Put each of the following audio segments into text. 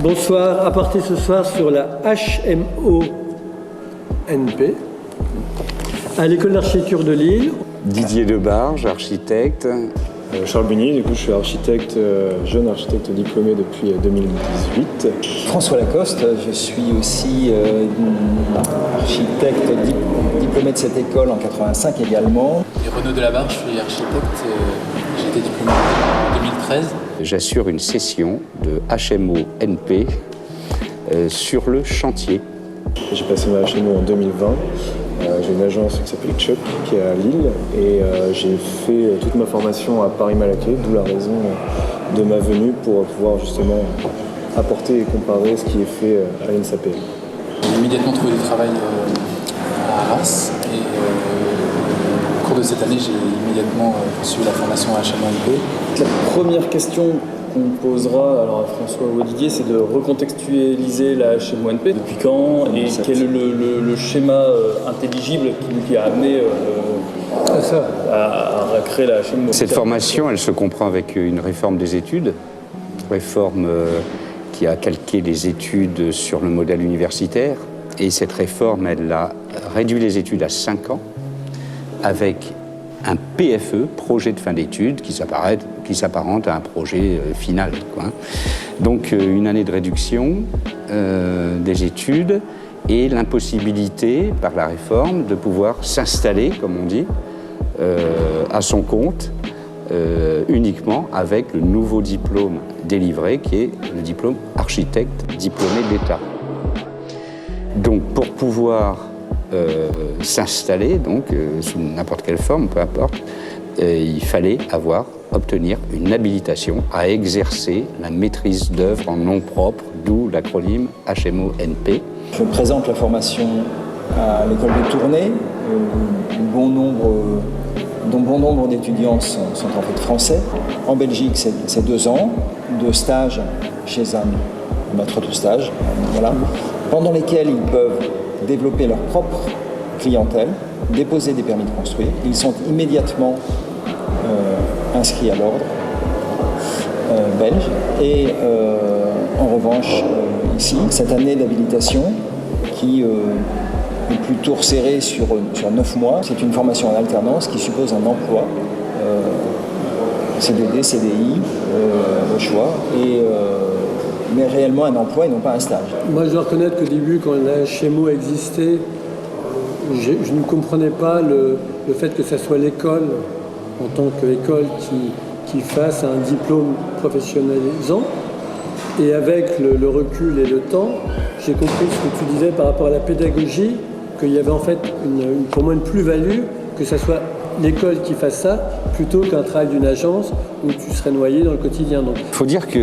Bonsoir, apporté ce soir sur la HMO-NP à l'école d'architecture de Lille. Didier Debarge, architecte. Charles Bunier, du coup je suis architecte, jeune architecte diplômé depuis 2018. François Lacoste, je suis aussi architecte diplômé de cette école en 85 également. Et Renaud Delabarre, je suis architecte, j'ai été diplômé en 2013. J'assure une session de HMO-NP sur le chantier. J'ai passé ma HMO en 2020. J'ai une agence qui s'appelle Chuck, qui est à Lille, et j'ai fait toute ma formation à Paris-Malaquais, d'où la raison de ma venue pour pouvoir justement apporter et comparer ce qui est fait à l'INSAP. J'ai immédiatement trouvé du travail à Arras, et au cours de cette année, j'ai immédiatement poursuivi la formation à HMO-NP. La première question qu'on posera alors à François ou à Didier, c'est de recontextualiser la HMO-NP. Depuis quand et quel est le schéma intelligible qui a amené à créer la HMO? Cette formation, elle se comprend avec une réforme des études, réforme qui a calqué les études sur le modèle universitaire. Et cette réforme, elle a réduit les études à 5 ans avec un PFE, projet de fin d'études, qui s'apparente à un projet final, quoi. Donc une année de réduction des études et l'impossibilité, par la réforme, de pouvoir s'installer, comme on dit, à son compte, uniquement avec le nouveau diplôme délivré, qui est le diplôme architecte diplômé d'État. Donc pour pouvoir s'installer, donc sous n'importe quelle forme, peu importe, il fallait obtenir une habilitation à exercer la maîtrise d'œuvre en nom propre, d'où l'acronyme HMO-NP. Je présente la formation à l'école de Tournai, dont bon nombre d'étudiants sont en fait français. En Belgique, c'est 2 ans de stage chez un maître de stage, voilà, pendant lesquels ils peuvent développer leur propre clientèle, déposer des permis de construire. Ils sont immédiatement inscrits à l'ordre belge. Et en revanche, ici, cette année d'habilitation qui est plutôt resserrée sur 9 mois, c'est une formation en alternance qui suppose un emploi, CDD, CDI, au choix, mais réellement un emploi et non pas un stage. Moi, je dois reconnaître qu'au début, quand la HMO existait, je ne comprenais pas le fait que ça soit l'école, en tant qu'école, qui fasse un diplôme professionnalisant. Et avec le recul et le temps, j'ai compris ce que tu disais par rapport à la pédagogie, qu'il y avait en fait pour moi une plus-value, que ça soit l'école qui fasse ça, plutôt qu'un travail d'une agence où tu serais noyé dans le quotidien. Il faut dire que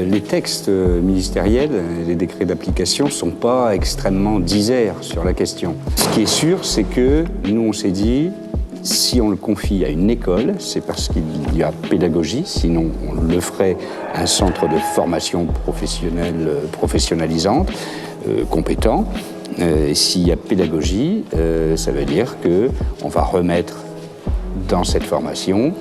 les textes ministériels, les décrets d'application, ne sont pas extrêmement diserts sur la question. Ce qui est sûr, c'est que nous, on s'est dit, si on le confie à une école, c'est parce qu'il y a pédagogie, sinon on le ferait un centre de formation professionnelle, professionnalisante, compétent. S'il y a pédagogie, ça veut dire qu'on va remettre dans cette formation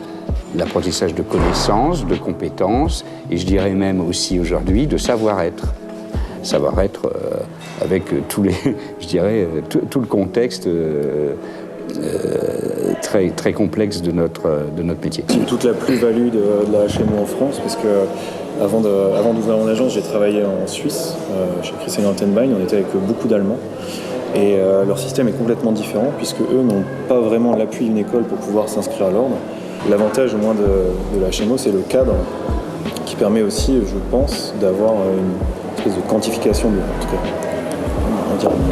l'apprentissage de connaissances, de compétences, et je dirais même aussi aujourd'hui de savoir-être. Savoir-être avec tout le contexte très, très complexe de notre métier. C'est toute la plus-value de la HMO en France, parce que avant d'ouvrir mon agence, j'ai travaillé en Suisse, chez Christian Antenbein. On était avec beaucoup d'Allemands. Et leur système est complètement différent, puisque eux n'ont pas vraiment l'appui d'une école pour pouvoir s'inscrire à l'ordre. L'avantage, au moins, de la HMO, c'est le cadre, qui permet aussi, je pense, d'avoir une espèce de quantification, une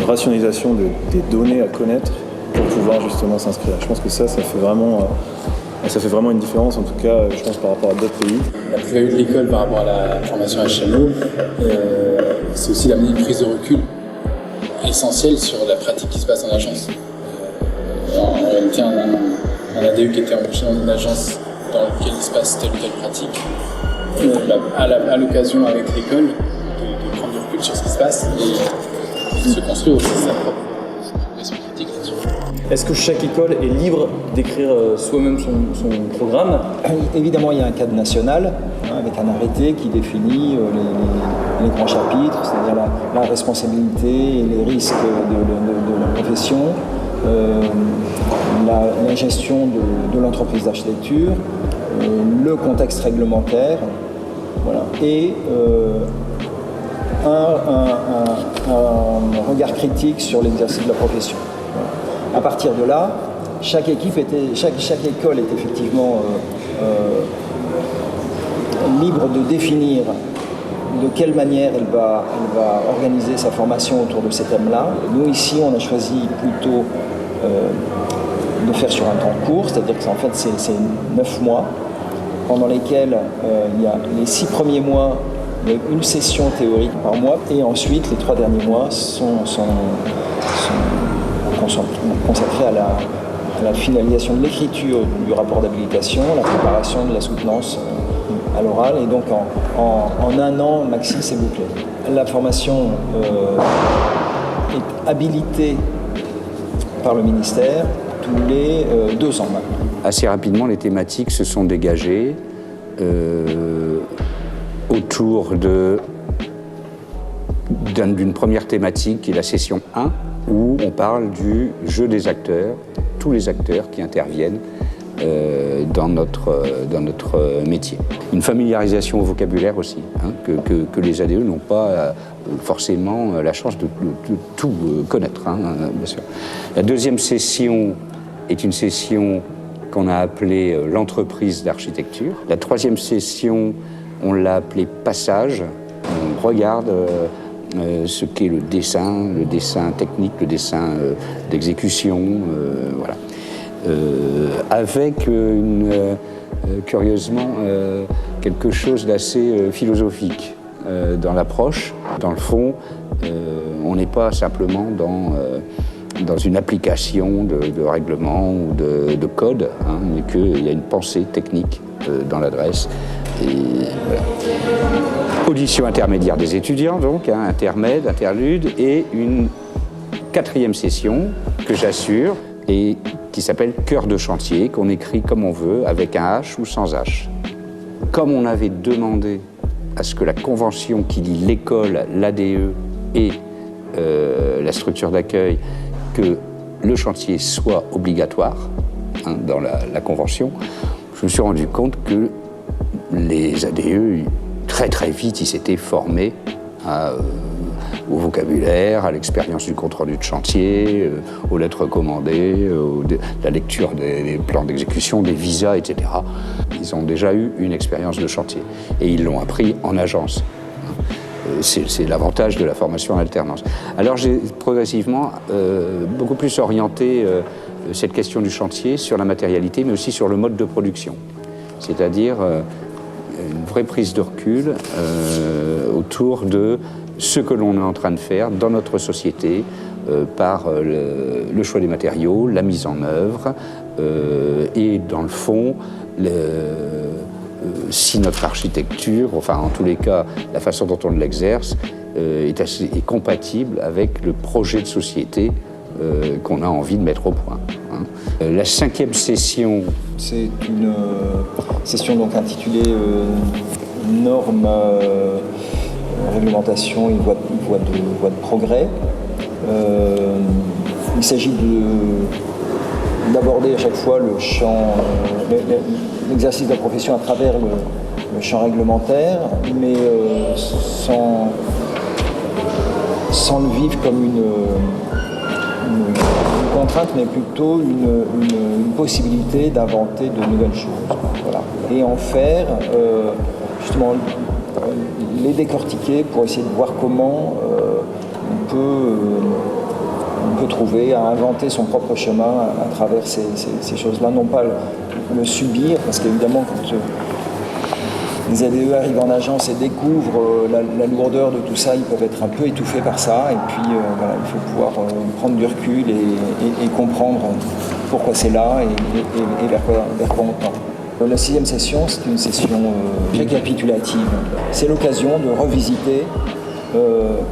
rationalisation des données à connaître pour pouvoir justement s'inscrire. Je pense que ça fait vraiment une différence, en tout cas, je pense, par rapport à d'autres pays. La plus-value de l'école par rapport à la formation HMO, c'est aussi d'amener une prise de recul essentielle sur la pratique qui se passe en agence. On tient un ADE qui était embauché dans une agence dans laquelle il se passe telle ou telle pratique. À l'occasion avec l'école, de prendre du recul sur ce qui se passe et de se construire aussi sa propre critique là-dessus. Est-ce que chaque école est libre d'écrire soi-même son programme? Évidemment, il y a un cadre national avec un arrêté qui définit les grands chapitres, c'est-à-dire la responsabilité et les risques de la profession, la gestion de l'entreprise d'architecture, le contexte réglementaire, voilà, et un regard critique sur l'exercice de la profession. Voilà. À partir de là, chaque école est effectivement libre de définir de quelle manière elle va organiser sa formation autour de ces thèmes-là. Nous, ici, on a choisi plutôt de faire sur un temps court, c'est-à-dire que en fait, c'est 9 mois, pendant lesquels il y a les 6 premiers mois, une session théorique par mois, et ensuite, les 3 derniers mois sont consacrés à la finalisation de l'écriture du rapport d'habilitation, la préparation de la soutenance à l'oral, et donc en un an, maxi, c'est bouclé. La formation est habilitée par le ministère tous les 2 ans maintenant. Assez rapidement, les thématiques se sont dégagées autour d'une première thématique qui est la session 1, où on parle du jeu des acteurs, tous les acteurs qui interviennent dans notre métier. Une familiarisation au vocabulaire aussi, hein, que les ADE n'ont pas forcément la chance de tout connaître, hein, bien sûr. La deuxième session est une session qu'on a appelée l'entreprise d'architecture. La troisième session, on l'a appelée passage. On regarde ce qu'est le dessin technique, le dessin d'exécution, voilà. Avec curieusement quelque chose d'assez philosophique dans l'approche. Dans le fond, on n'est pas simplement dans une application de règlement ou de code, hein, mais qu'il y a une pensée technique dans l'adresse. Et voilà. Audition intermédiaire des étudiants, donc, hein, intermède, interlude, et une 4e session que j'assure et qui s'appelle Cœur de chantier, qu'on écrit comme on veut, avec un H ou sans H. Comme on avait demandé à ce que la convention qui lie l'école, l'ADE et la structure d'accueil, que le chantier soit obligatoire, hein, dans la convention, je me suis rendu compte que les ADE, très très vite, ils s'étaient formés au vocabulaire, à l'expérience du compte-rendu de chantier, aux lettres recommandées, la lecture des plans d'exécution, des visas, etc. Ils ont déjà eu une expérience de chantier et ils l'ont appris en agence. C'est l'avantage de la formation en alternance. Alors j'ai progressivement beaucoup plus orienté cette question du chantier sur la matérialité, mais aussi sur le mode de production. C'est-à-dire une vraie prise de recul autour de ce que l'on est en train de faire dans notre société par le choix des matériaux, la mise en œuvre et dans le fond, si notre architecture, enfin en tous les cas la façon dont on l'exerce est compatible avec le projet de société qu'on a envie de mettre au point. Hein. La 5e session... C'est une session donc intitulée Normes, réglementation et voie de progrès. Il s'agit d'aborder à chaque fois le champ, l'exercice de la profession à travers le champ réglementaire, mais sans le vivre comme une contrainte, mais plutôt une possibilité d'inventer de nouvelles choses. Voilà. Et en faire, justement, les décortiquer pour essayer de voir comment on peut trouver à inventer son propre chemin à travers ces choses-là, non pas le subir, parce qu'évidemment, quand les ADE arrivent en agence et découvrent la lourdeur de tout ça, ils peuvent être un peu étouffés par ça, et puis voilà, il faut pouvoir prendre du recul et comprendre pourquoi c'est là et vers quoi on tend. La 6e session, c'est une session récapitulative. C'est l'occasion de revisiter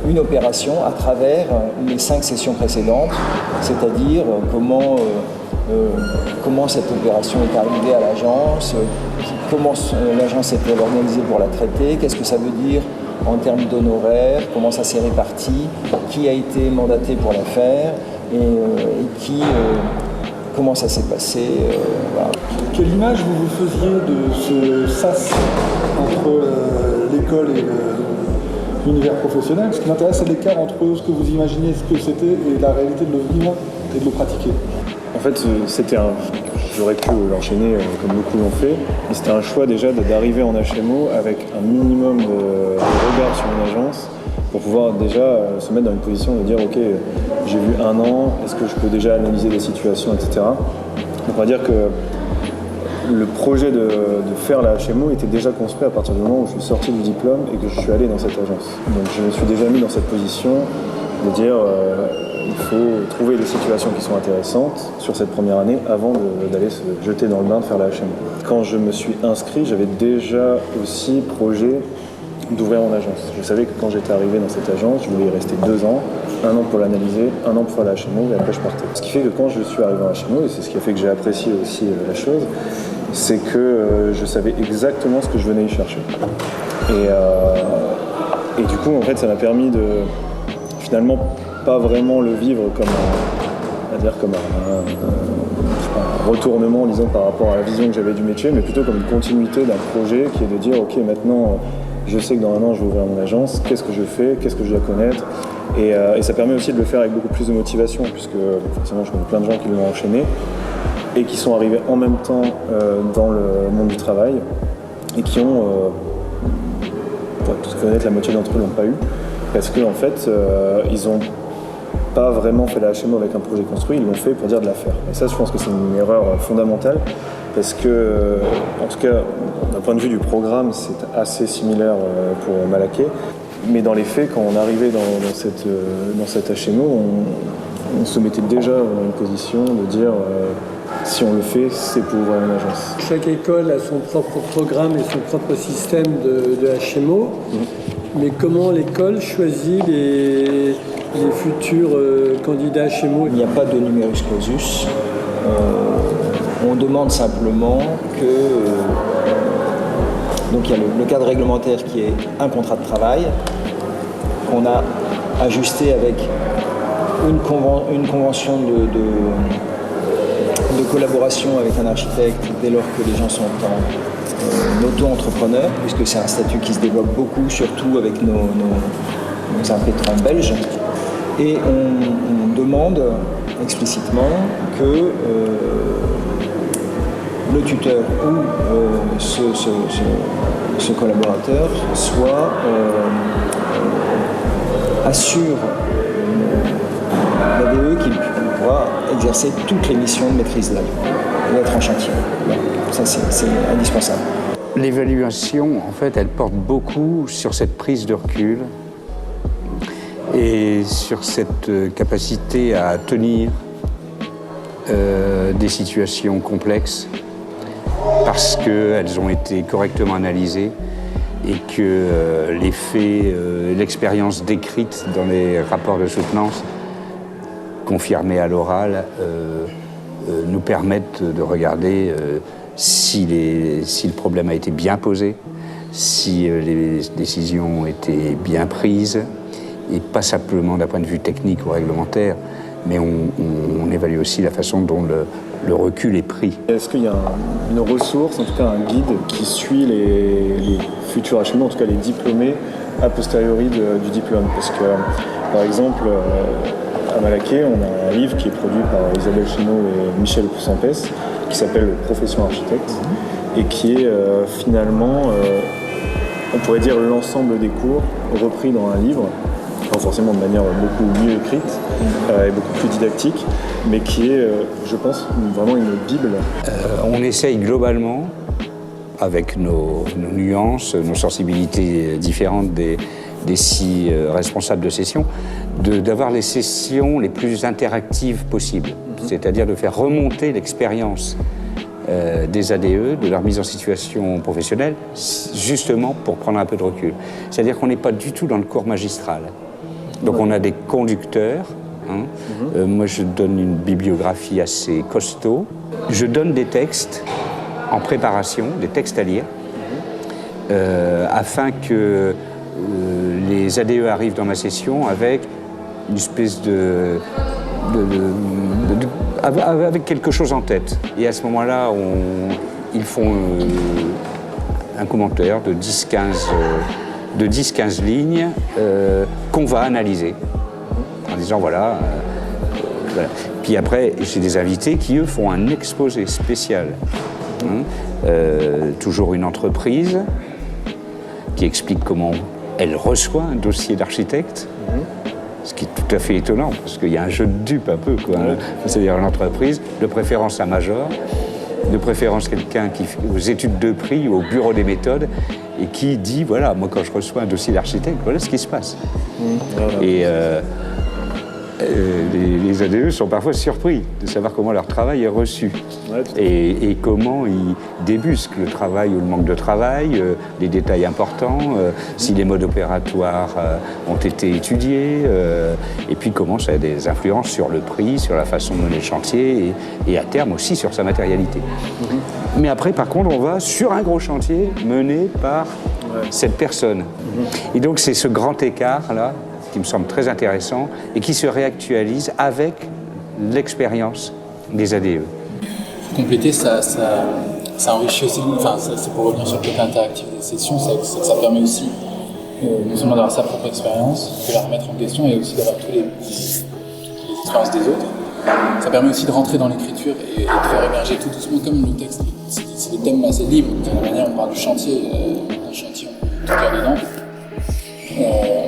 une opération à travers les 5 sessions précédentes, c'est-à-dire comment cette opération est arrivée à l'agence, comment l'agence était organisée pour la traiter, qu'est-ce que ça veut dire en termes d'honoraires, comment ça s'est réparti, qui a été mandaté pour la faire et comment ça s'est passé. Voilà. Quelle image vous faisiez de ce sas entre l'école et l'univers professionnel? Ce qui m'intéresse, c'est l'écart entre ce que vous imaginiez, ce que c'était, et la réalité de le vivre et de le pratiquer. En fait, j'aurais pu l'enchaîner comme beaucoup l'ont fait, mais c'était un choix déjà d'arriver en HMO avec un minimum de regard sur une agence pour pouvoir déjà se mettre dans une position de dire ok, j'ai vu 1 an, est-ce que je peux déjà analyser des situations, etc. Donc on va dire que le projet de faire la HMO était déjà construit à partir du moment où je suis sorti du diplôme et que je suis allé dans cette agence. Donc je me suis déjà mis dans cette position de dire il faut trouver des situations qui sont intéressantes sur cette première année avant d'aller se jeter dans le bain de faire la HMO. Quand je me suis inscrit, j'avais déjà aussi projet d'ouvrir mon agence. Je savais que quand j'étais arrivé dans cette agence, je voulais y rester 2 ans, 1 an pour l'analyser, 1 an pour faire la HMO et après je partais. Ce qui fait que quand je suis arrivé en HMO, et c'est ce qui a fait que j'ai apprécié aussi la chose, c'est que je savais exactement ce que je venais y chercher. Et du coup, en fait, ça m'a permis de finalement pas vraiment le vivre comme un retournement, disons, par rapport à la vision que j'avais du métier, mais plutôt comme une continuité d'un projet qui est de dire ok, maintenant je sais que dans 1 an je vais ouvrir mon agence, qu'est-ce que je fais, qu'est-ce que je dois connaître, et ça permet aussi de le faire avec beaucoup plus de motivation, puisque forcément je connais plein de gens qui l'ont enchaîné et qui sont arrivés en même temps dans le monde du travail et qui ont, pour être tout honnête, la moitié d'entre eux l'ont pas eu, parce qu'en fait ils ont pas vraiment fait la HMO avec un projet construit, ils l'ont fait pour dire de la faire. Et ça, je pense que c'est une erreur fondamentale, parce que, en tout cas, d'un point de vue du programme, c'est assez similaire pour Malaquais. Mais dans les faits, quand on arrivait dans cette HMO, on se mettait déjà dans une position de dire si on le fait, c'est pour ouvrir une agence. Chaque école a son propre programme et son propre système de HMO. Mais comment l'école choisit les futurs candidats HMO? Il n'y a pas de numerus clausus. On demande simplement que... donc il y a le cadre réglementaire qui est un contrat de travail qu'on a ajusté avec une convention de collaboration avec un architecte dès lors que les gens sont en auto-entrepreneurs, puisque c'est un statut qui se développe beaucoup, surtout avec nos impétrants belges. Et on demande explicitement que le tuteur ou ce collaborateur assure la DE qu'il pourra exercer toutes les missions de maîtrise d'œuvre et être en chantier. Ça, c'est indispensable. L'évaluation, en fait, elle porte beaucoup sur cette prise de recul et sur cette capacité à tenir des situations complexes parce qu'elles ont été correctement analysées et que les faits, l'expérience décrite dans les rapports de soutenance confirmés à l'oral nous permettent de regarder si le problème a été bien posé, si les décisions ont été bien prises, et pas simplement d'un point de vue technique ou réglementaire, mais on évalue aussi la façon dont le recul est pris. Est-ce qu'il y a une ressource, en tout cas un guide, qui suit les futurs HMO, en tout cas les diplômés, a posteriori du diplôme? Parce que, par exemple, à Malaquais, on a un livre qui est produit par Isabelle Chenot et Michel Poussampès, qui s'appelle « Profession architecte » et qui est finalement, on pourrait dire, l'ensemble des cours repris dans un livre, pas forcément de manière beaucoup mieux écrite et beaucoup plus didactique, mais qui est, je pense, vraiment une bible. On essaye globalement, avec nos nuances, nos sensibilités différentes des 6 responsables de session, d'avoir les sessions les plus interactives possibles, c'est-à-dire de faire remonter l'expérience des ADE, de leur mise en situation professionnelle, justement pour prendre un peu de recul. C'est-à-dire qu'on n'est pas du tout dans le cours magistral. Donc on a des conducteurs. Moi, je donne une bibliographie assez costaud. Je donne des textes en préparation, des textes à lire, afin que les ADE arrivent dans ma session avec une espèce avec quelque chose en tête. Et à ce moment-là, ils font un commentaire de 10-15 lignes qu'on va analyser en disant voilà. Puis après, j'ai des invités qui, eux, font un exposé spécial. Toujours une entreprise qui explique comment elle reçoit un dossier d'architecte. Ce qui est tout à fait étonnant, parce qu'il y a un jeu de dupes un peu, quoi. C'est-à-dire une entreprise, de préférence un major, de préférence quelqu'un qui fait aux études de prix, au bureau des méthodes, et qui dit, voilà, moi quand je reçois un dossier d'architecte, voilà ce qui se passe. Et les ADE sont parfois surpris de savoir comment leur travail est reçu et comment ils débusquent le travail ou le manque de travail, les détails importants, si les modes opératoires ont été étudiés, et puis comment ça a des influences sur le prix, sur la façon de mener le chantier et à terme aussi sur sa matérialité. Mais après, par contre, on va sur un gros chantier mené par cette personne. Et donc c'est ce grand écart-là qui me semble très intéressant et qui se réactualise avec l'expérience des ADE. Pour compléter, ça enrichit aussi, enfin, c'est pour revenir sur le côté interactif des sessions, c'est que ça permet aussi non seulement d'avoir sa propre expérience, de la remettre en question et aussi d'avoir toutes les expériences des autres. Ça permet aussi de rentrer dans l'écriture et de faire émerger tout doucement, comme le texte, c'est des thèmes assez libres. De toute manière, on parle du chantier, d'un chantier, on peut tout faire dedans. On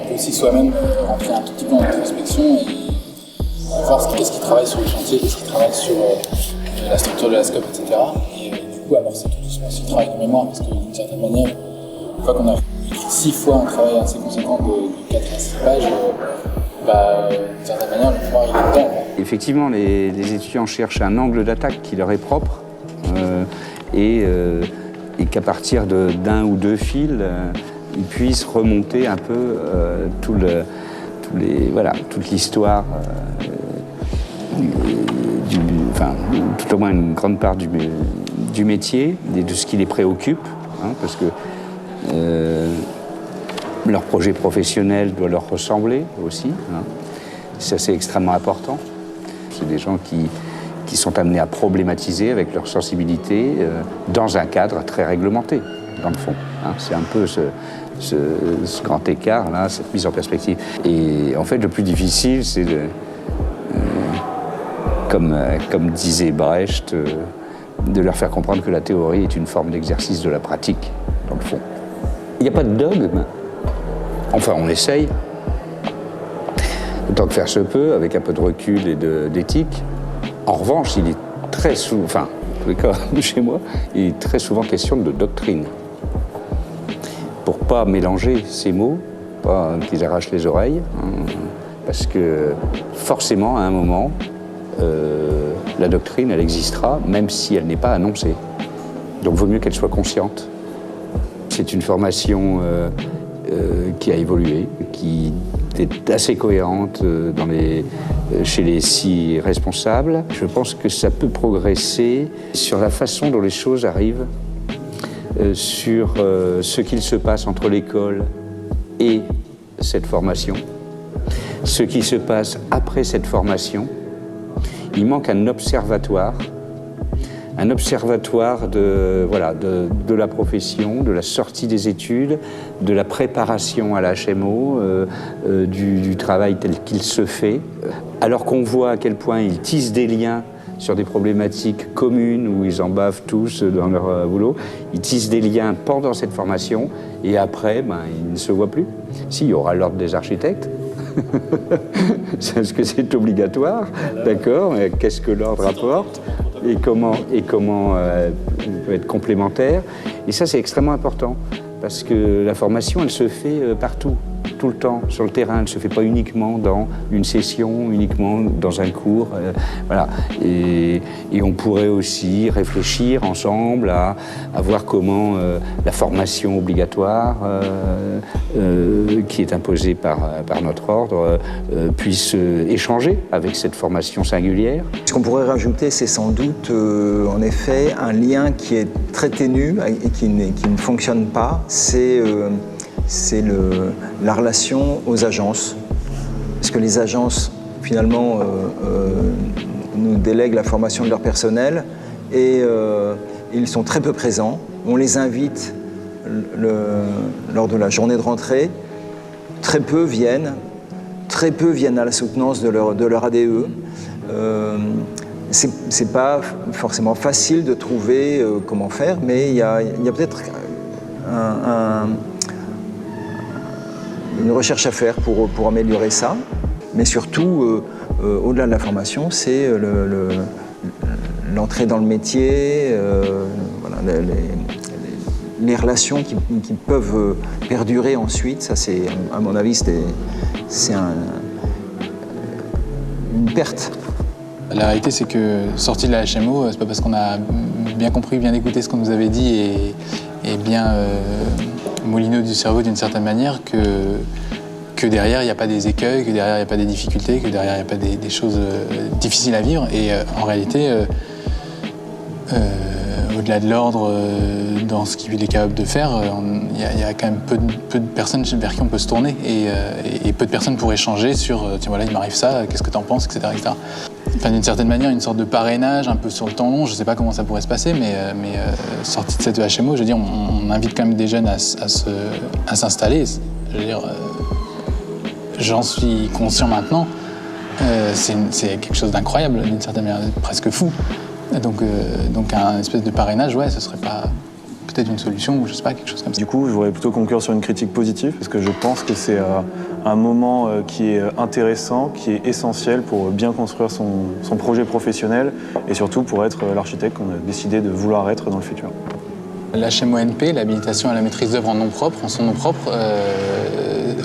peut aussi soi-même rentrer un tout petit peu en introspection et voir qu'est-ce qui travaille sur le chantier, qu'est-ce qui travaille sur la structure de la scope, etc. Et du coup, amorcer tout doucement aussi le travail de mémoire, parce que d'une certaine manière, une fois qu'on a écrit 6 fois un travail assez conséquent de 4 à 6 pages, d'une certaine manière, le mémoire il est dedans. Effectivement, les étudiants cherchent un angle d'attaque qui leur est propre et qu'à partir d'un ou deux fils, ils puissent remonter un peu toute l'histoire, tout au moins une grande part du métier et de ce qui les préoccupe, parce que leur projet professionnel doit leur ressembler aussi. Ça, c'est extrêmement important. C'est des gens qui sont amenés à problématiser avec leur sensibilité dans un cadre très réglementé, dans le fond. C'est un peu ce grand écart, là, cette mise en perspective. Et en fait, le plus difficile, c'est comme disait Brecht, de leur faire comprendre que la théorie est une forme d'exercice de la pratique, dans le fond. Il n'y a pas de dogme. Enfin, on essaye, autant que faire se peut, avec un peu de recul et d'éthique. En revanche, il est très souvent, enfin, en tous les cas, chez moi, il est très souvent question de doctrine. Pour pas mélanger ces mots, pas qu'ils arrachent les oreilles, parce que forcément, à un moment, la doctrine, elle existera, même si elle n'est pas annoncée. Donc, il vaut mieux qu'elle soit consciente. C'est une formation qui a évolué, qui est assez cohérente chez les 6 responsables. Je pense que ça peut progresser sur la façon dont les choses arrivent, sur ce qu'il se passe entre l'école et cette formation, ce qui se passe après cette formation. Il manque un observatoire de la profession, de la sortie des études, de la préparation à la HMO, du travail tel qu'il se fait, alors qu'on voit à quel point ils tissent des liens sur des problématiques communes où ils en bavent tous dans leur boulot. Ils tissent des liens pendant cette formation et après, ils ne se voient plus. Si, il y aura l'ordre des architectes. Est-ce que c'est obligatoire? D'accord, mais qu'est-ce que l'ordre apporte et comment peut être complémentaire? Et ça, c'est extrêmement important parce que la formation, elle se fait partout. tout le temps sur le terrain. Elle ne se fait pas uniquement dans une session, uniquement dans un cours. Voilà. Et on pourrait aussi réfléchir ensemble à voir comment la formation obligatoire qui est imposée par notre ordre puisse échanger avec cette formation singulière. Ce qu'on pourrait rajouter, c'est sans doute en effet un lien qui est très ténu et qui ne fonctionne pas. C'est la relation aux agences. Parce que les agences, finalement, nous délèguent la formation de leur personnel et ils sont très peu présents. On les invite lors de la journée de rentrée. Très peu viennent à la soutenance de leur ADE. C'est pas forcément facile de trouver comment faire, mais il y a peut-être une recherche à faire pour améliorer ça. Mais surtout, au-delà de la formation, c'est l'entrée dans le métier, voilà, les relations qui peuvent perdurer ensuite. Ça, c'est, à mon avis, c'est une perte. La réalité, c'est que sorti de la HMO, c'est pas parce qu'on a bien compris, bien écouté ce qu'on nous avait dit et bien moulineau du cerveau d'une certaine manière que derrière, il n'y a pas des écueils, que derrière, il n'y a pas des difficultés, que derrière, il n'y a pas des choses difficiles à vivre. Et en réalité, au-delà de l'ordre, dans ce qu'il est capable de faire, il y a quand même peu de personnes vers qui on peut se tourner et peu de personnes pour échanger sur tiens voilà, il m'arrive ça, qu'est-ce que t'en penses, etc. etc. Enfin, d'une certaine manière, une sorte de parrainage un peu sur le temps long, je ne sais pas comment ça pourrait se passer, mais sorti de cette HMO, je veux dire, on invite quand même des jeunes à s'installer. Je veux dire, j'en suis conscient maintenant, c'est quelque chose d'incroyable, d'une certaine manière, presque fou. Donc un espèce de parrainage, ouais, ce serait pas peut-être une solution ou je sais pas, quelque chose comme ça. Du coup, je voudrais plutôt conclure sur une critique positive parce que je pense que c'est un moment qui est intéressant, qui est essentiel pour bien construire son projet professionnel et surtout pour être l'architecte qu'on a décidé de vouloir être dans le futur. L'HMONP, l'habilitation à la maîtrise d'œuvre en nom propre, en son nom propre,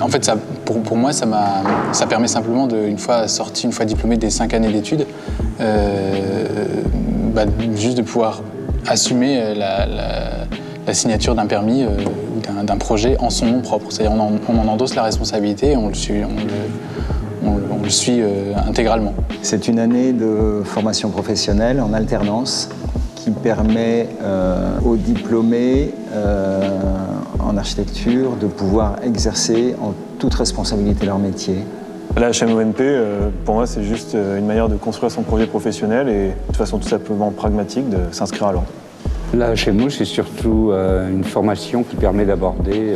en fait, ça, pour moi, ça permet simplement, une fois sorti, une fois diplômé des 5 années d'études, juste de pouvoir assumer la signature d'un permis ou d'un projet en son nom propre. C'est-à-dire on en endosse la responsabilité et on le suit intégralement. C'est une année de formation professionnelle en alternance qui permet aux diplômés en architecture de pouvoir exercer en toute responsabilité leur métier. La HMONP, pour moi, c'est juste une manière de construire son projet professionnel et de façon tout simplement pragmatique de s'inscrire à l'ordre. La HMO, c'est surtout une formation qui permet d'aborder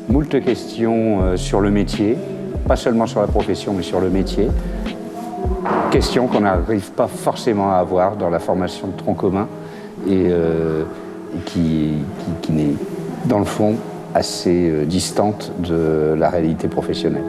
moult questions sur le métier, pas seulement sur la profession, mais sur le métier. Questions qu'on n'arrive pas forcément à avoir dans la formation de tronc commun et qui n'est, dans le fond, assez distante de la réalité professionnelle.